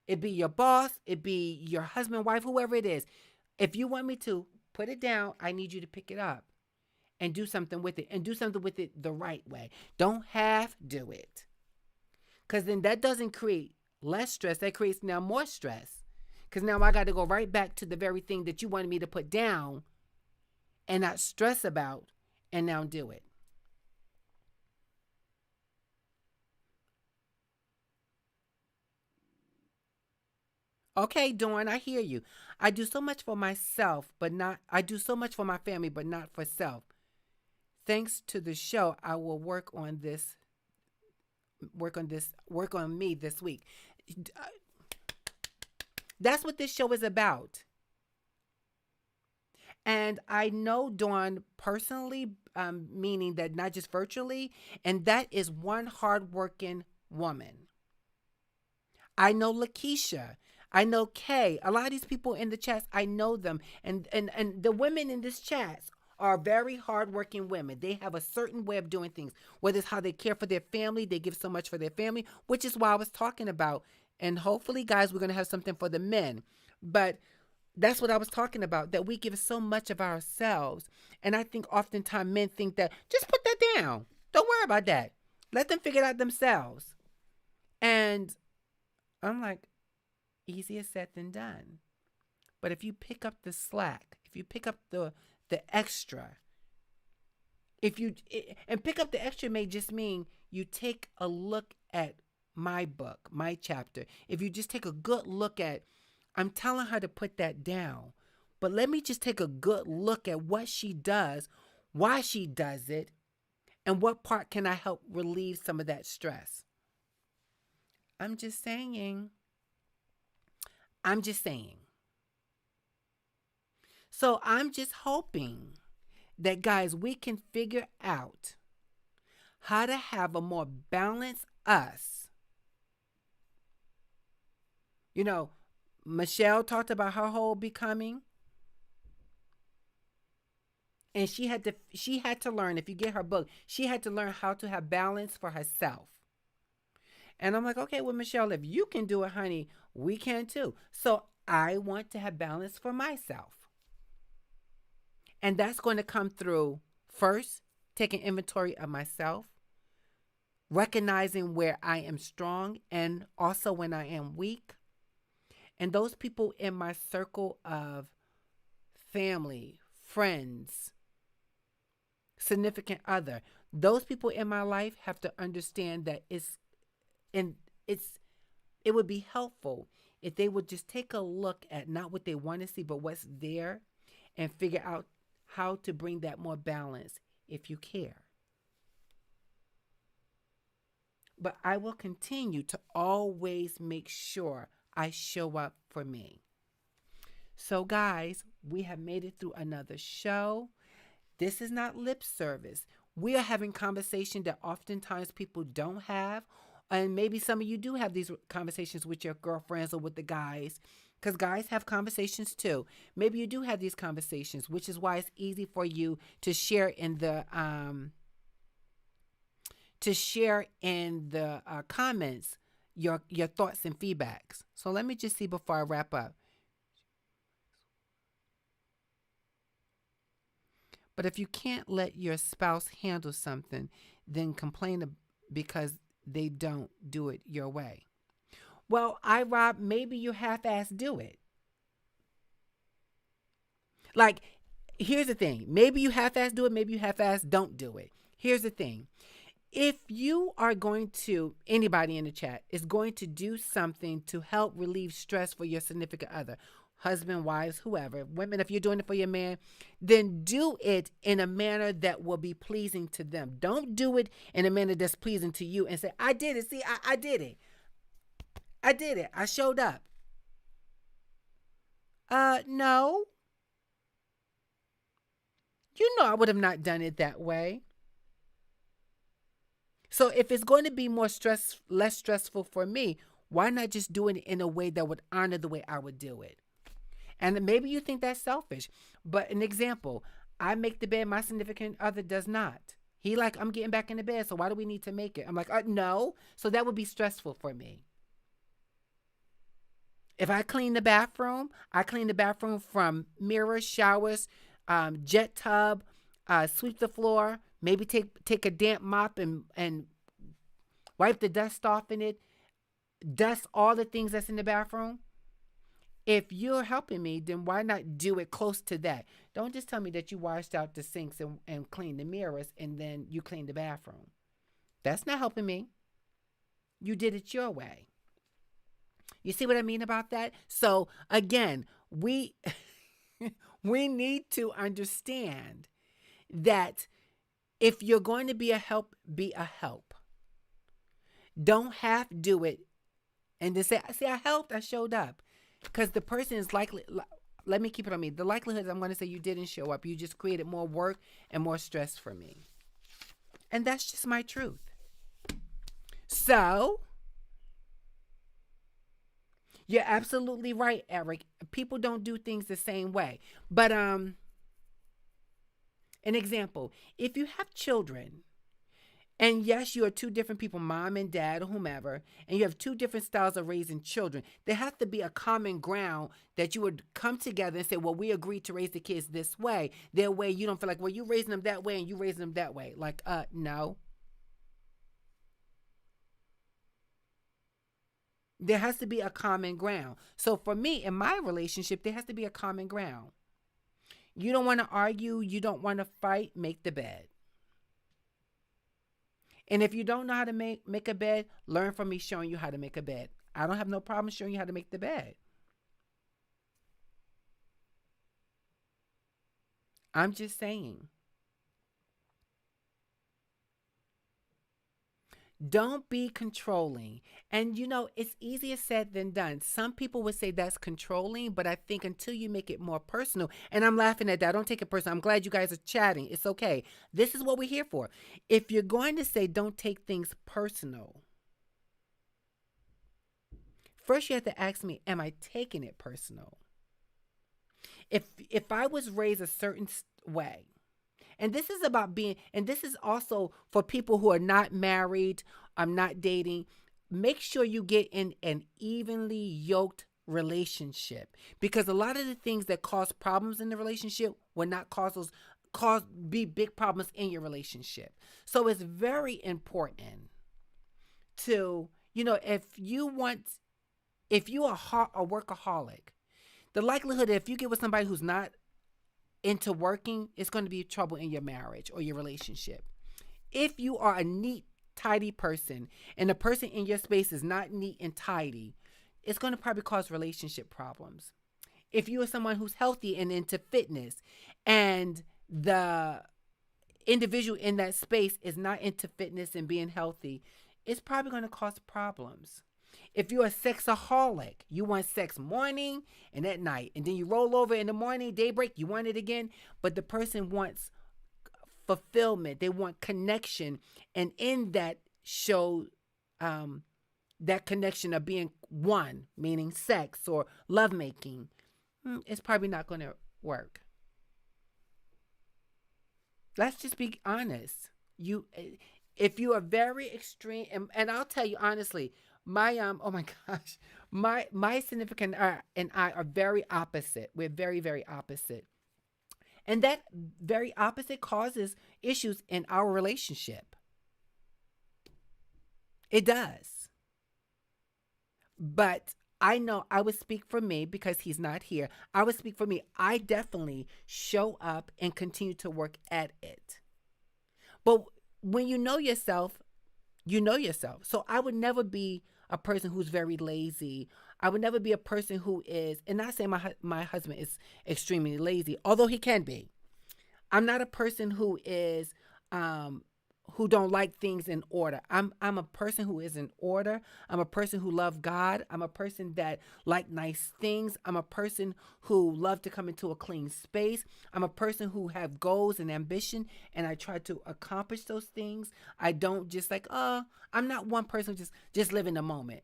S1: it be your boss, it be your husband, wife, whoever it is. If you want me to put it down, I need you to pick it up and do something with it, and do something with it the right way. Don't half do it. Because then that doesn't create less stress. That creates now more stress. Because now I got to go right back to the very thing that you wanted me to put down and not stress about and now do it. Okay, Dawn, I hear you. I do so much for myself, but not, I do so much for my family, but not for self. Thanks to the show, I will work on me this week. That's what this show is about. And I know Dawn personally, meaning that not just virtually, and that is one hardworking woman. I know Lakeisha. I know Kay. A lot of these people in the chats, I know them. And the women in this chat are very hardworking women. They have a certain way of doing things, whether it's how they care for their family, they give so much for their family, which is why I was talking about. And hopefully, guys, we're going to have something for the men. But that's what I was talking about, that we give so much of ourselves. And I think oftentimes men think that just put that down. Don't worry about that. Let them figure it out themselves. And I'm like, easier said than done. But if you pick up the slack, if you pick up the extra, if you and pick up the extra may just mean you take a look at my book, my chapter. If you just take a good look at, I'm telling her to put that down, but let me just take a good look at what she does, why she does it, and what part can I help relieve some of that stress. I'm just saying. I'm just saying. So I'm just hoping that, guys, we can figure out how to have a more balanced us. Michelle talked about her whole becoming, and she had to learn. If you get her book, she had to learn how to have balance for herself. And I'm like, okay, well, Michelle, if you can do it, honey, we can too. So I want to have balance for myself. And that's going to come through first taking inventory of myself, recognizing where I am strong and also when I am weak. And those people in my circle of family, friends, significant other, those people in my life have to understand that and it's it would be helpful if they would just take a look at not what they want to see, but what's there and figure out how to bring that more balance if you care. But I will continue to always make sure I show up for me. So, guys, we have made it through another show. This is not lip service. We are having conversation that oftentimes people don't have. And maybe some of you do have these conversations with your girlfriends or with the guys, because guys have conversations too. Maybe you do have these conversations, which is why it's easy for you to share in the comments your thoughts and feedbacks. So let me just see before I wrap up. But if you can't let your spouse handle something, then complain because they don't do it your way. Well, Rob, maybe you half-ass do it. Like, here's the thing. Maybe you half-ass do it. Maybe you half-ass don't do it. Here's the thing. If you are going to, anybody in the chat is going to do something to help relieve stress for your significant other, husband, wives, whoever, women, if you're doing it for your man, then do it in a manner that will be pleasing to them. Don't do it in a manner that's pleasing to you and say, I did it. See, I did it. I did it. I showed up. No. You know I would have not done it that way. So if it's going to be less stressful for me, why not just do it in a way that would honor the way I would do it? And maybe you think that's selfish, but an example, I make the bed, my significant other does not. He like, I'm getting back in the bed, so why do we need to make it? I'm like, no. So that would be stressful for me. If I clean the bathroom, I clean the bathroom from mirrors, showers, jet tub, sweep the floor, maybe take a damp mop and wipe the dust off in it, dust all the things that's in the bathroom. If you're helping me, then why not do it close to that? Don't just tell me that you washed out the sinks and cleaned the mirrors and then you cleaned the bathroom. That's not helping me. You did it your way. You see what I mean about that? So again, we need to understand that if you're going to be a help, be a help. Don't half do it and then say, see, I helped, I showed up. Because the person is likely, let me keep it on me. The likelihood is I'm going to say you didn't show up. You just created more work and more stress for me. And that's just my truth. So, you're absolutely right, Eric. People don't do things the same way. But, an example, if you have children, and yes, you are two different people, mom and dad or whomever, and you have two different styles of raising children, there has to be a common ground that you would come together and say, well, we agreed to raise the kids this way. Their way, you don't feel like, well, you raising them that way and you raising them that way. Like, no. There has to be a common ground. So for me, in my relationship, there has to be a common ground. You don't want to argue. You don't want to fight. Make the bed. And if you don't know how to make a bed, learn from me showing you how to make a bed. I don't have no problem showing you how to make the bed. I'm just saying. Don't be controlling. And it's easier said than done. Some people would say that's controlling, but I think until you make it more personal, and I'm laughing at that. I don't take it personal. I'm glad you guys are chatting. It's okay. This is what we're here for. If you're going to say don't take things personal, first you have to ask me, am I taking it personal? If I was raised a certain way, and this is about and this is also for people who are not married, not dating. Make sure you get in an evenly yoked relationship, because a lot of the things that cause problems in the relationship will not cause be big problems in your relationship. So it's very important to, if you are a workaholic, the likelihood that if you get with somebody who's not into working, it's going to be trouble in your marriage or your relationship. If you are a neat, tidy person and the person in your space is not neat and tidy, it's going to probably cause relationship problems. If you are someone who's healthy and into fitness and the individual in that space is not into fitness and being healthy, it's probably going to cause problems. If you're a sexaholic, you want sex morning and at night, and then you roll over in the morning, daybreak, you want it again, but the person wants fulfillment, they want connection, and in that show, that connection of being one, meaning sex or lovemaking, it's probably not going to work. Let's just be honest. If you are very extreme, and I'll tell you honestly, my oh my gosh, my significant and I are very opposite. We're very very opposite, and that very opposite causes issues in our relationship. It does. But I know I would speak for me because he's not here. I would speak for me. I definitely show up and continue to work at it. But when you know yourself, you know yourself. So I would never be a person who's very lazy. I would never be a person who is, and not saying my husband is extremely lazy, although he can be. I'm not a person who is who don't like things in order. I'm a person who is in order. I'm a person who love God. I'm a person that like nice things. I'm a person who love to come into a clean space. I'm a person who have goals and ambition, and I try to accomplish those things. I don't just like, I'm not one person who just live in the moment.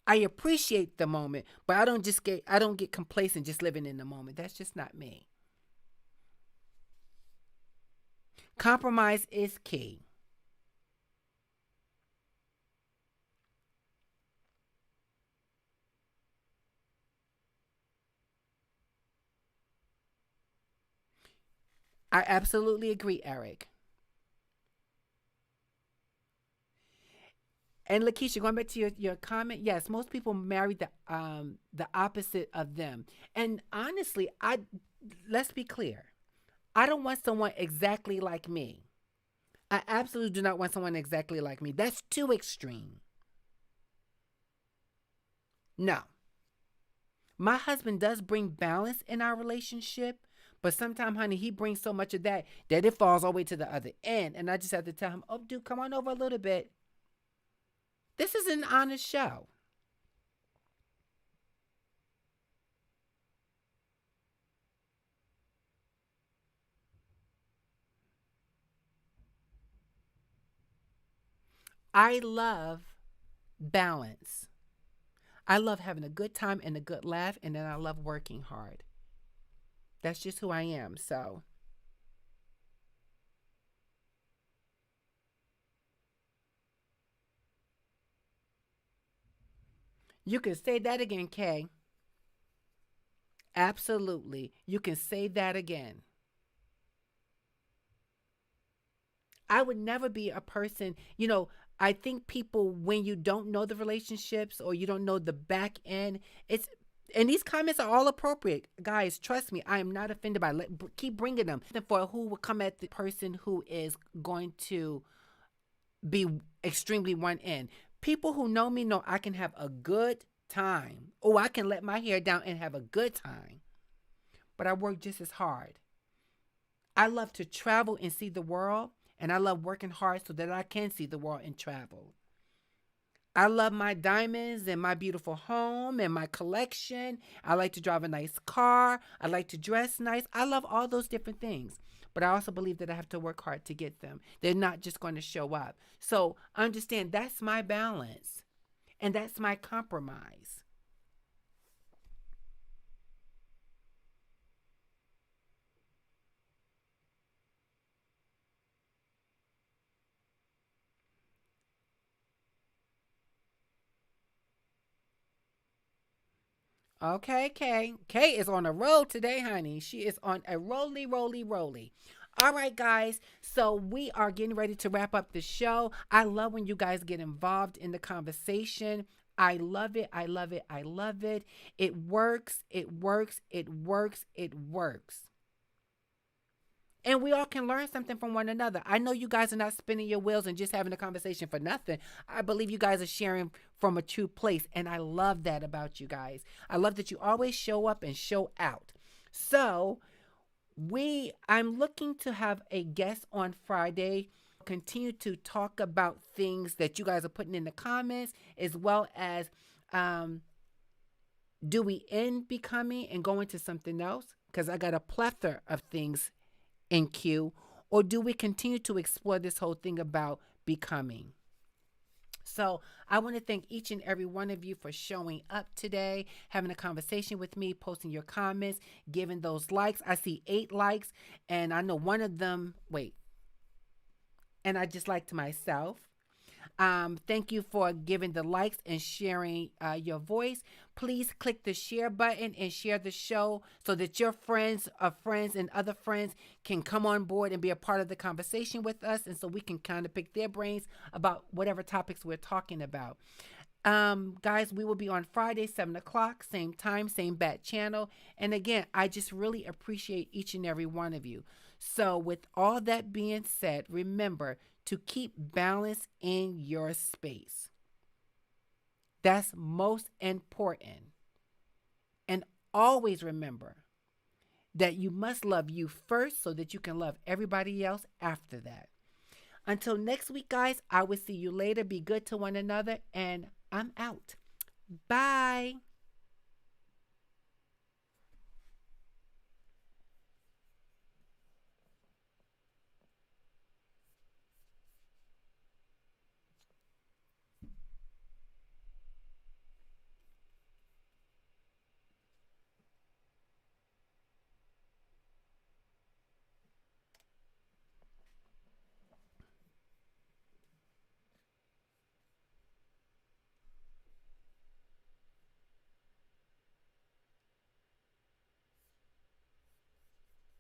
S1: I appreciate the moment, but I don't get complacent just living in the moment. That's just not me. Compromise is key. I absolutely agree, Eric. And Lakeisha, going back to your comment, yes, most people marry the opposite of them. And honestly, I let's be clear. I don't want someone exactly like me. I absolutely do not want someone exactly like me. That's too extreme. No. My husband does bring balance in our relationship, but sometimes, honey, he brings so much of that it falls all the way to the other end. And I just have to tell him, oh, dude, come on over a little bit. This is an honest show. I love balance. I love having a good time and a good laugh, and then I love working hard. That's just who I am. So you can say that again, Kay. Absolutely. You can say that again. I would never be a person, I think people, when you don't know the relationships or you don't know the back end, it's, and these comments are all appropriate. Guys, trust me, I am not offended by it. Keep bringing them. For who will come at the person who is going to be extremely one end. People who know me know I can have a good time. Oh, I can let my hair down and have a good time. But I work just as hard. I love to travel and see the world, and I love working hard so that I can see the world and travel. I love my diamonds and my beautiful home and my collection. I like to drive a nice car. I like to dress nice. I love all those different things. But I also believe that I have to work hard to get them. They're not just going to show up. So understand that's my balance and that's my compromise. Okay, Kay. Kay is on a roll today, honey. She is on a roly, roly, roly. All right, guys. So we are getting ready to wrap up the show. I love when you guys get involved in the conversation. I love it. I love it. I love it. It works. It works. It works. It works. And we all can learn something from one another. I know you guys are not spinning your wheels and just having a conversation for nothing. I believe you guys are sharing from a true place. And I love that about you guys. I love that you always show up and show out. So, I'm looking to have a guest on Friday. Continue to talk about things that you guys are putting in the comments, as well as um, do we end becoming and go into something else? Because I got a plethora of things in queue, or do we continue to explore this whole thing about becoming? So I want to thank each and every one of you for showing up today, having a conversation with me, posting your comments, giving those likes. I see 8 likes, and I know one of them, wait, and I just liked myself. Thank you for giving the likes and sharing your voice. Please click the share button and share the show so that your friends of friends and other friends can come on board and be a part of the conversation with us. And so we can kind of pick their brains about whatever topics we're talking about. Guys, we will be on Friday, 7 o'clock, same time, same bat channel. And again, I just really appreciate each and every one of you. So with all that being said, remember to keep balance in your space. That's most important. And always remember that you must love you first so that you can love everybody else after that. Until next week, guys, I will see you later. Be good to one another, and I'm out. Bye.